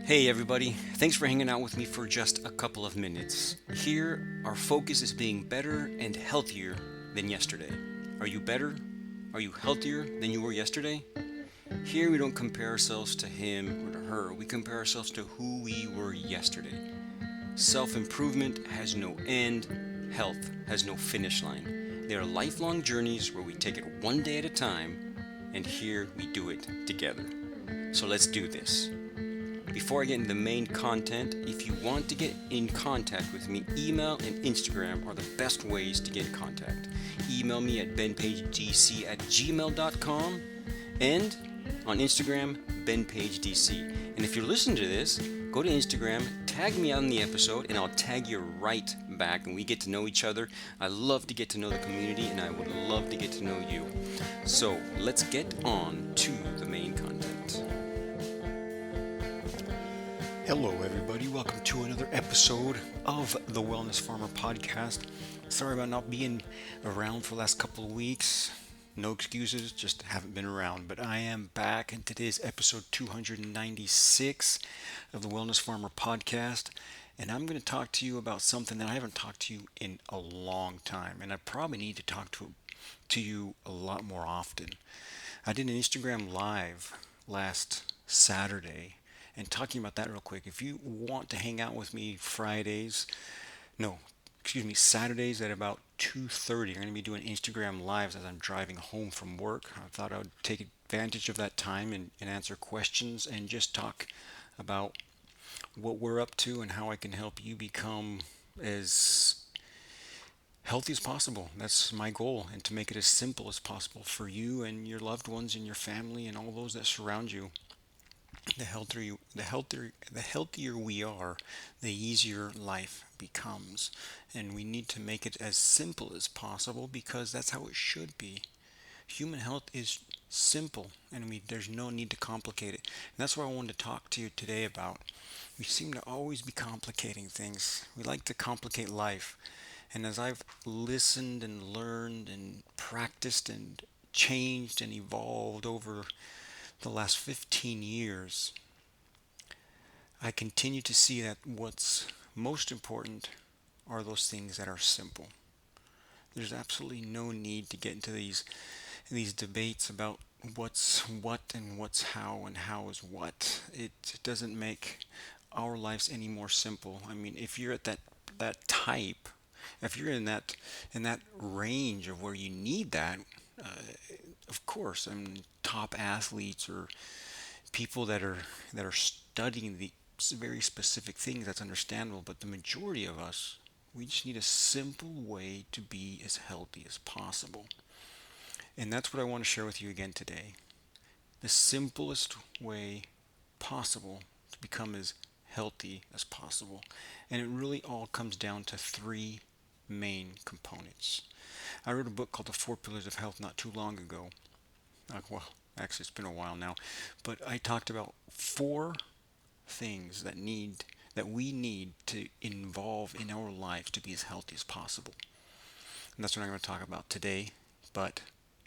Hey everybody, thanks for hanging out with me for just a couple of minutes. Here, our focus is being better and healthier than yesterday. Are you better? Are you healthier than you were yesterday? Here, we don't compare ourselves to him or to her, we compare ourselves to who we were yesterday. Self improvement has no end, health has no finish line. They are lifelong journeys where we take it one day at a time, and here we do it together. So let's do this. Before I get into the main content, if you want to get in contact with me, email and Instagram are the best ways to get in contact. Email me at benpagedc@gmail.com and on Instagram, benpagedc. And if you're listening to this, go to Instagram, tag me on the episode, and I'll tag you right back and we get to know each other. I love to get to know the community and I would love to get to know you. So let's get on to the main content. Hello, everybody. Welcome to another episode of the Wellness Farmer Podcast. Sorry about not being around for the last couple of weeks. No excuses, just haven't been around. But I am back, and today's episode 296 of the Wellness Farmer Podcast. And I'm going to talk to you about something that I haven't talked to you in a long time. And I probably need to talk to you a lot more often. I did an Instagram Live last Saturday. And talking about that real quick, if you want to hang out with me Saturdays at about 2:30, I'm going to be doing Instagram Lives as I'm driving home from work. I thought I would take advantage of that time and answer questions and just talk about what we're up to and how I can help you become as healthy as possible. That's my goal, and to make it as simple as possible for you and your loved ones and your family and all those that surround you. The healthier we are, the easier life becomes, and we need to make it as simple as possible because that's how it should be. Human health is simple, and there's no need to complicate it. And that's what I wanted to talk to you today about. We seem to always be complicating things. We like to complicate life, and as I've listened and learned and practiced and changed and evolved over the last 15 years, I continue to see that what's most important are those things that are simple. There's absolutely no need to get into these debates about what's what and what's how and how is what. It doesn't make our lives any more simple. I mean, if you're at that type, if you're in that range of where you need that, uh, of course, I mean, top athletes or people that are studying the very specific things, that's understandable. But the majority of us, we just need a simple way to be as healthy as possible. And that's what I want to share with you again today. The simplest way possible to become as healthy as possible. And it really all comes down to three main components. I wrote a book called The Four Pillars of Health not too long ago. Well, actually, it's been a while now. But I talked about four things that we need to involve in our life to be as healthy as possible. And that's what I'm going to talk about today,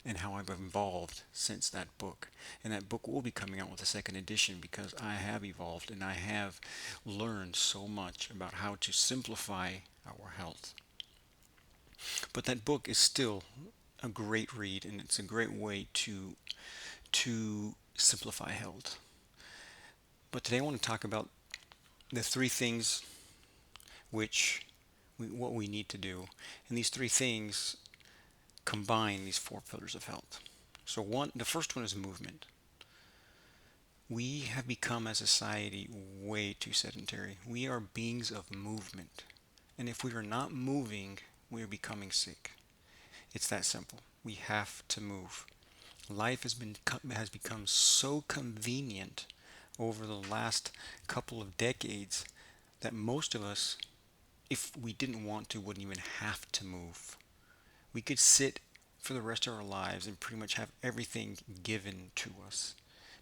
and how I've evolved since that book. And that book will be coming out with a second edition because I have evolved and I have learned so much about how to simplify our health. But that book is still a great read, and it's a great way to simplify health. But today I want to talk about the three things what we need to do. And these three things combine these four pillars of health. So the first one is movement. We have become as a society way too sedentary. We are beings of movement. And if we are not moving, we are becoming sick. It's that simple. We have to move. Life has become so convenient over the last couple of decades that most of us, if we didn't want to, wouldn't even have to move. We could sit for the rest of our lives and pretty much have everything given to us.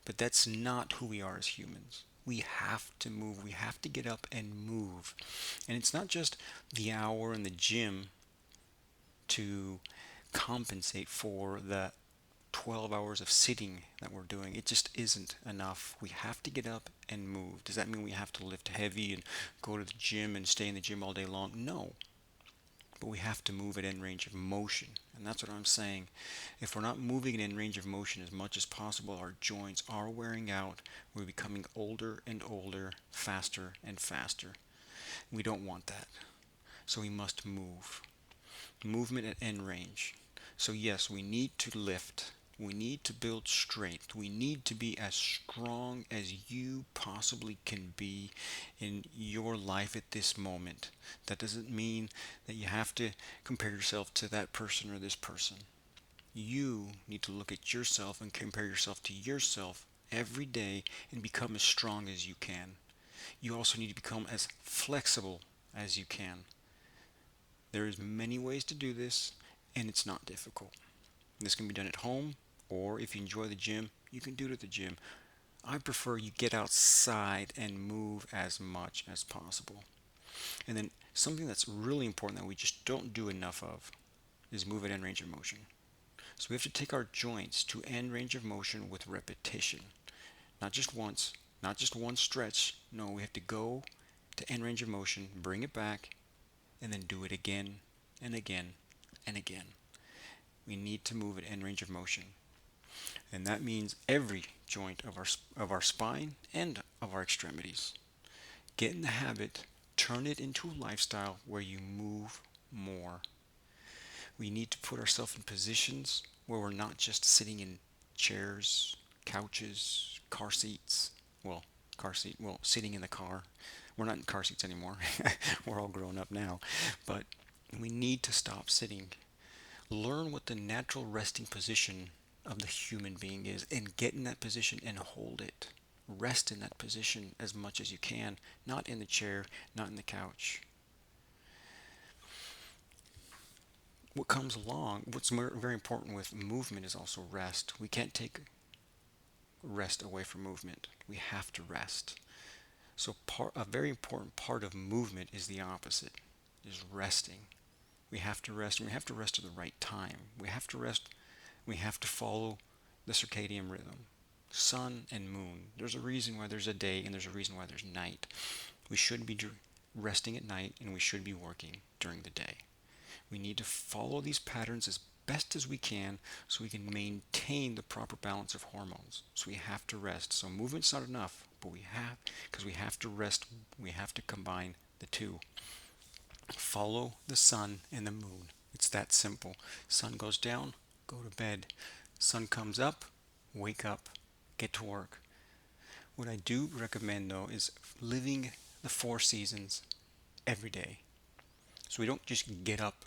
But that's not who we are as humans. We have to move. We have to get up and move. And it's not just the hour in the gym to compensate for the 12 hours of sitting that we're doing. It just isn't enough. We have to get up and move. Does that mean we have to lift heavy and go to the gym and stay in the gym all day long? No. But we have to move at end range of motion. And that's what I'm saying. If we're not moving in end range of motion as much as possible, our joints are wearing out. We're becoming older and older, faster and faster. We don't want that. So we must move. Movement at end range. So yes, we need to lift. We need to build strength. We need to be as strong as you possibly can be in your life at this moment. That doesn't mean that you have to compare yourself to that person or this person. You need to look at yourself and compare yourself to yourself every day and become as strong as you can. You also need to become as flexible as you can. There's many ways to do this, and it's not difficult. This can be done at home, or if you enjoy the gym, you can do it at the gym. I prefer you get outside and move as much as possible. And then something that's really important that we just don't do enough of is move at end range of motion. So we have to take our joints to end range of motion with repetition. Not just once, not just one stretch. No, we have to go to end range of motion, bring it back, and then do it again and again and again. We need to move at end range of motion. And that means every joint of our spine and of our extremities. Get in the habit, turn it into a lifestyle where you move more. We need to put ourselves in positions where we're not just sitting in chairs, couches, car seats. Sitting in the car. We're not in car seats anymore. We're all grown up now. But we need to stop sitting. Learn what the natural resting position of the human being is and get in that position and hold it. Rest in that position as much as you can, not in the chair, not in the couch. What's very important with movement is also rest. We can't take rest away from movement. We have to rest. So a very important part of movement is the opposite, is resting. We have to rest, and we have to rest at the right time. We have to rest, we have to follow the circadian rhythm. Sun and moon. There's a reason why there's a day and there's a reason why there's night. We should be resting at night and we should be working during the day. We need to follow these patterns as best as we can so we can maintain the proper balance of hormones. So we have to rest. So movement's not enough, but because we have to rest, we have to combine the two. Follow the sun and the moon. It's that simple. Sun goes down, go to bed. Sun comes up, wake up, get to work. What I do recommend though is living the four seasons every day. So we don't just get up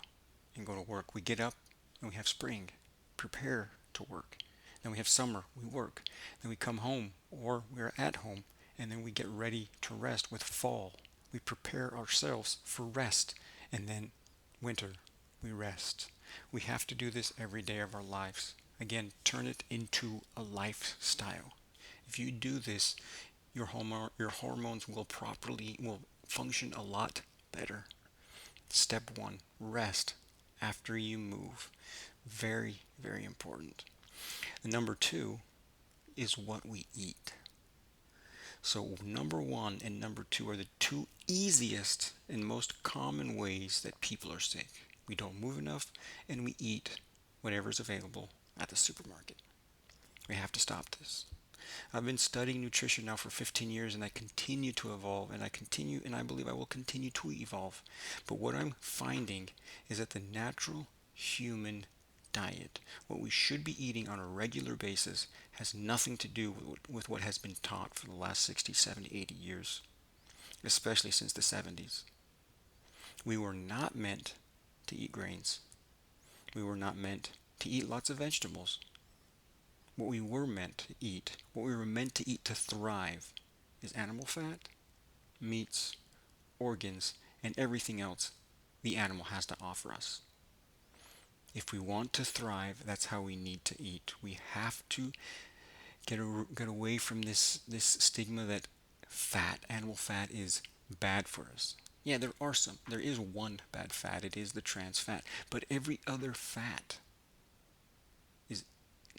and go to work. We get up and we have spring, prepare to work. Then we have summer, we work. Then we come home or we're at home and then we get ready to rest with fall. We prepare ourselves for rest, and then winter, we rest. We have to do this every day of our lives. Again, turn it into a lifestyle. If you do this, your hormones will function a lot better. Step one, rest after you move. Very, very important. And number two is what we eat. So number one and number two are the two easiest and most common ways that people are sick. We don't move enough and we eat whatever's available at the supermarket. We have to stop this. I've been studying nutrition now for 15 years and I continue to evolve and I believe I will continue to evolve. But what I'm finding is that the natural human diet, what we should be eating on a regular basis, has nothing to do with what has been taught for the last 60, 70, 80 years, especially since the 70s. We were not meant to eat grains. We were not meant to eat lots of vegetables. What we were meant to eat, what we were meant to eat to thrive, is animal fat, meats, organs, and everything else the animal has to offer us. If we want to thrive, that's how we need to eat. We have to get away from this stigma that animal fat is bad for us. Yeah, there is one bad fat, it is the trans fat, but every other fat is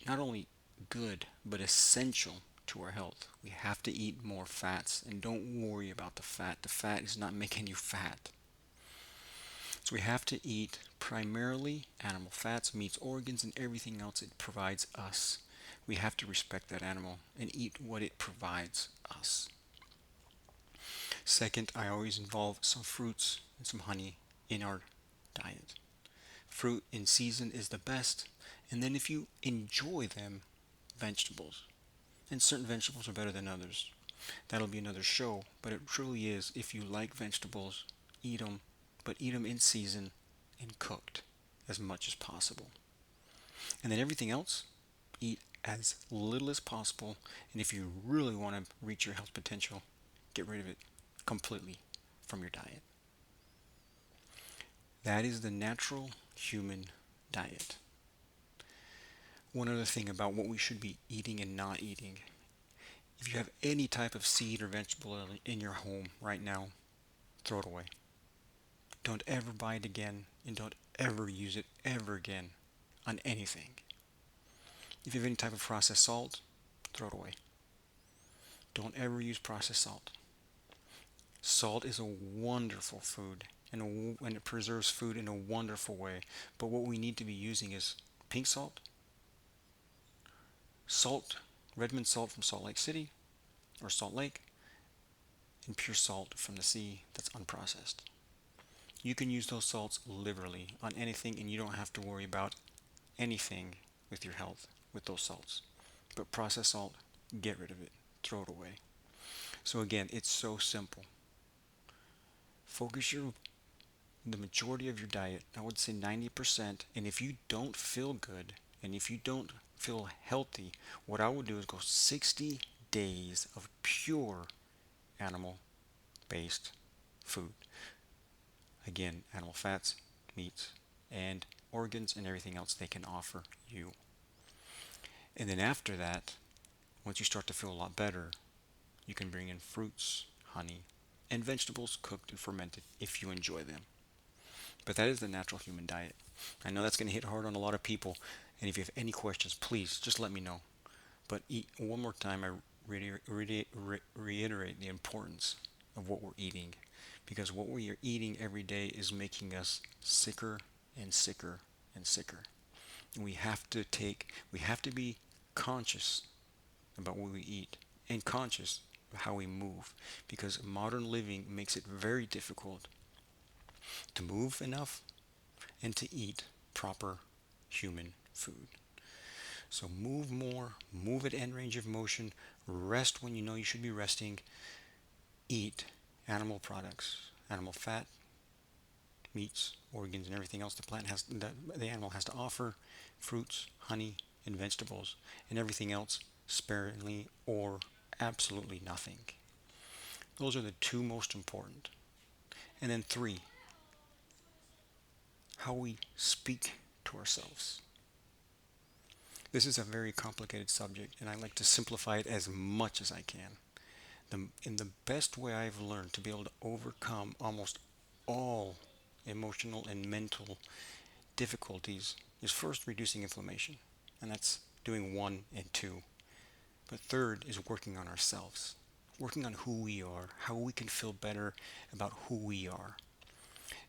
not only good but essential to our health. We have to eat more fats, and don't worry about the fat. The fat is not making you fat. So we have to eat primarily animal fats, meats, organs, and everything else it provides us. We have to respect that animal and eat what it provides us. Second, I always involve some fruits and some honey in our diet. Fruit in season is the best, and then if you enjoy them, vegetables. And certain vegetables are better than others. That'll be another show, but it truly is. If you like vegetables, eat them, but eat them in season and cooked as much as possible. And then everything else, eat as little as possible. And if you really want to reach your health potential, get rid of it completely from your diet. That is the natural human diet. One other thing about what we should be eating and not eating. If you have any type of seed or vegetable in your home right now, throw it away. Don't ever buy it again, and don't ever use it ever again on anything. If you have any type of processed salt, throw it away. Don't ever use processed salt. Salt is a wonderful food, and it preserves food in a wonderful way. But what we need to be using is pink salt, Redmond salt from Salt Lake City or Salt Lake, and pure salt from the sea that's unprocessed. You can use those salts liberally on anything, and you don't have to worry about anything with your health with those salts. But processed salt, get rid of it, throw it away. So again, it's so simple. Focus the majority of your diet, I would say 90%, and if you don't feel good and if you don't feel healthy, what I would do is go 60 days of pure animal based food. Again, animal fats, meats, and organs and everything else they can offer you. And then after that, once you start to feel a lot better, you can bring in fruits, honey, and vegetables cooked and fermented if you enjoy them. But that is the natural human diet. I know that's going to hit hard on a lot of people, and if you have any questions, please just let me know. But one more time, I reiterate the importance of what we're eating, because what we are eating every day is making us sicker and sicker and sicker. We have to be conscious about what we eat and conscious of how we move, because modern living makes it very difficult to move enough and to eat proper human food. So move more, move at end range of motion, rest when you know you should be resting, eat animal products, animal fat, meats, organs, and everything else the animal has to offer, fruits, honey, and vegetables, and everything else sparingly or absolutely nothing. Those are the two most important. And then three, how we speak to ourselves. This is a very complicated subject, and I like to simplify it as much as I can. In the best way I've learned to be able to overcome almost all emotional and mental difficulties is first reducing inflammation, and that's doing one and two. But third is working on ourselves, working on who we are, how we can feel better about who we are.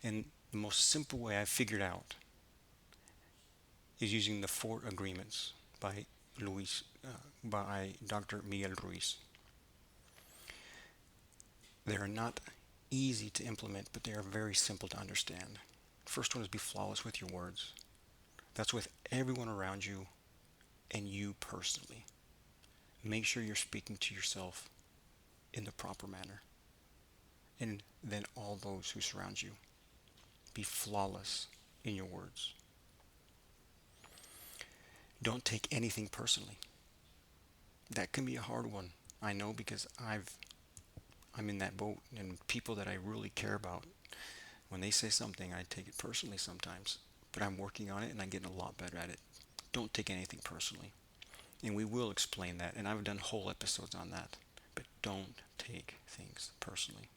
And the most simple way I've figured out is using the four agreements by by Dr. Miguel Ruiz. They are not easy to implement, but they are very simple to understand. First one is be flawless with your words. That's with everyone around you and you personally. Make sure you're speaking to yourself in the proper manner. And then all those who surround you. Be flawless in your words. Don't take anything personally. That can be a hard one. I know, because I'm in that boat, and people that I really care about, when they say something, I take it personally sometimes. But I'm working on it, and I'm getting a lot better at it. Don't take anything personally. And we will explain that, and I've done whole episodes on that. But don't take things personally.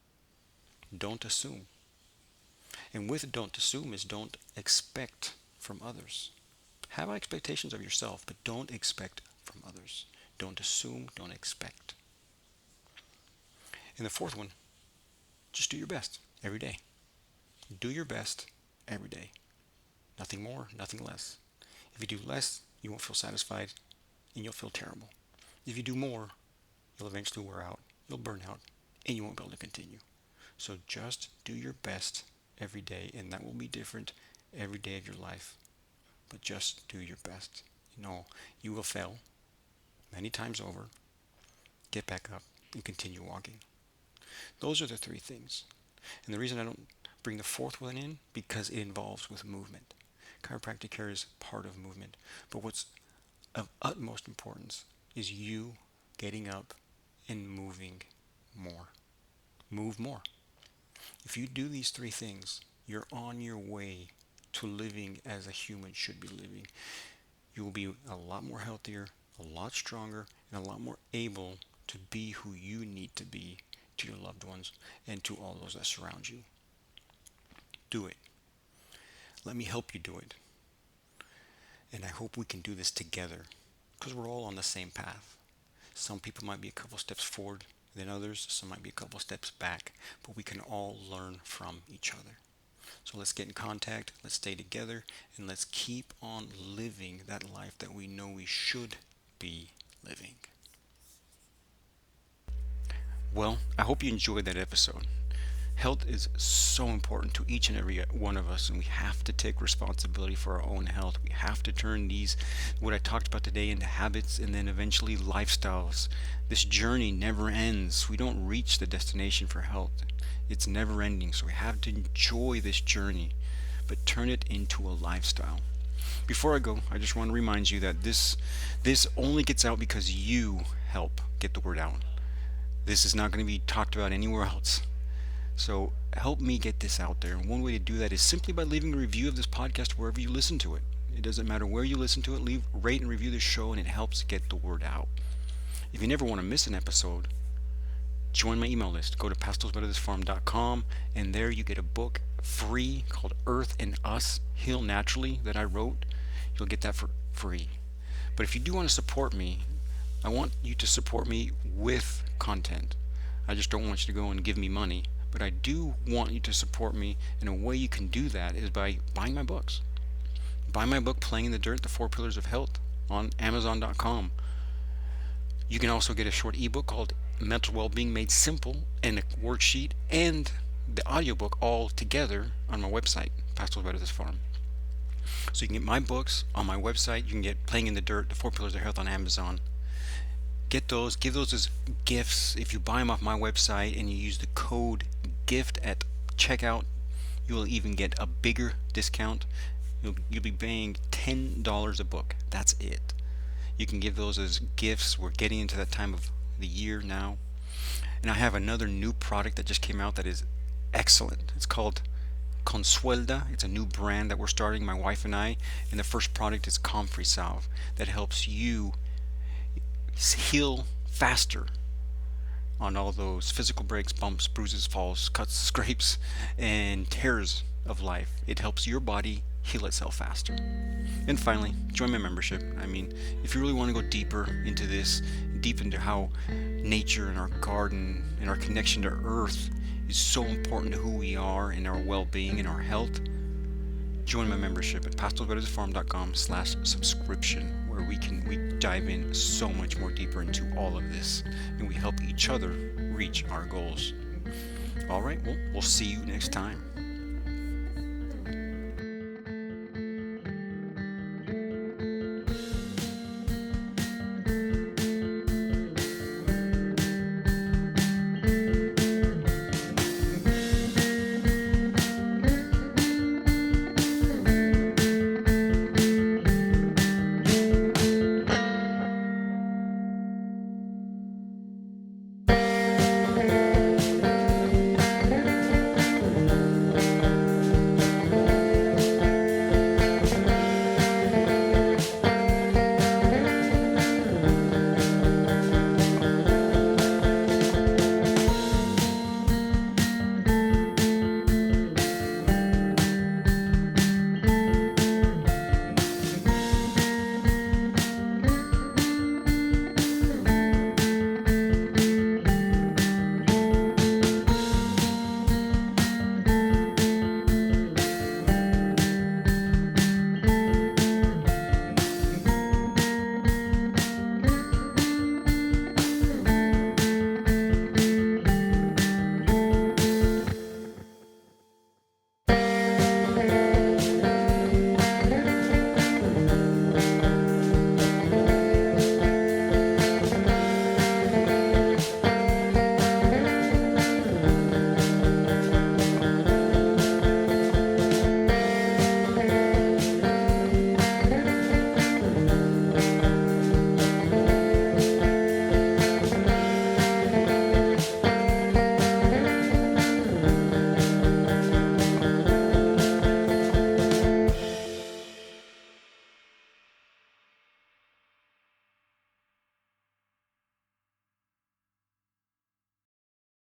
Don't assume. And with don't assume is don't expect from others. Have expectations of yourself, but don't expect from others. Don't assume, don't expect. And the fourth one, just do your best every day. Do your best every day. Nothing more, nothing less. If you do less, you won't feel satisfied and you'll feel terrible. If you do more, you'll eventually wear out, you'll burn out, and you won't be able to continue. So just do your best every day, and that will be different every day of your life. But just do your best. You will fail many times over. Get back up and continue walking. Those are the three things. And the reason I don't bring the fourth one in, because it involves with movement. Chiropractic care is part of movement. But what's of utmost importance is you getting up and moving more. Move more. If you do these three things, you're on your way to living as a human should be living. You will be a lot more healthier, a lot stronger, and a lot more able to be who you need to be to your loved ones and to all those that surround you. Do it. Let me help you do it. And I hope we can do this together because we're all on the same path. Some people might be a couple steps forward than others, some might be a couple steps back, but we can all learn from each other. So let's get in contact, let's stay together, and let's keep on living that life that we know we should be living. Well, I hope you enjoyed that episode. Health is so important to each and every one of us, and we have to take responsibility for our own health. We have to turn what I talked about today, into habits and then eventually lifestyles. This journey never ends. We don't reach the destination for health. It's never ending, so we have to enjoy this journey, but turn it into a lifestyle. Before I go, I just want to remind you that this only gets out because you help get the word out. This is not going to be talked about anywhere else. So help me get this out there. And one way to do that is simply by leaving a review of this podcast wherever you listen to it. It doesn't matter where you listen to it. Rate and review the show, and it helps get the word out. If you never want to miss an episode, join my email list. Go to pastosbetterthisfarm.com, and there you get a book free called Earth and Us, Heal Naturally, that I wrote. You'll get that for free. But if you do want to support me, I want you to support me with content. I just don't want you to go and give me money. But I do want you to support me, and a way you can do that is by buying my books. Buy my book, Playing in the Dirt, The 4 Pillars of Health, on Amazon.com. You can also get a short ebook called Mental Wellbeing Made Simple, and a worksheet, and the audiobook all together on my website, Pastors Better This Farm. So you can get my books on my website. You can get Playing in the Dirt, The 4 Pillars of Health on Amazon. Get those, give those as gifts. If you buy them off my website and you use the code GIFT at checkout, you will even get a bigger discount. You'll be paying $10 a book. That's it. You can give those as gifts. We're getting into that time of the year now. And I have another new product that just came out that is excellent. It's called Consuelda. It's a new brand that we're starting, my wife and I. And the first product is Comfrey Salve that helps you heal faster on all those physical breaks, bumps, bruises, falls, cuts, scrapes, and tears of life. It helps your body heal itself faster. And finally, join my membership. I mean, if you really want to go deeper into this, deep into how nature and our garden and our connection to earth is so important to who we are and our well-being and our health, join my membership at pastosbetterthisfarm.com/subscription, where we dive in so much more deeper into all of this, and we help each other reach our goals. All right, well, we'll see you next time.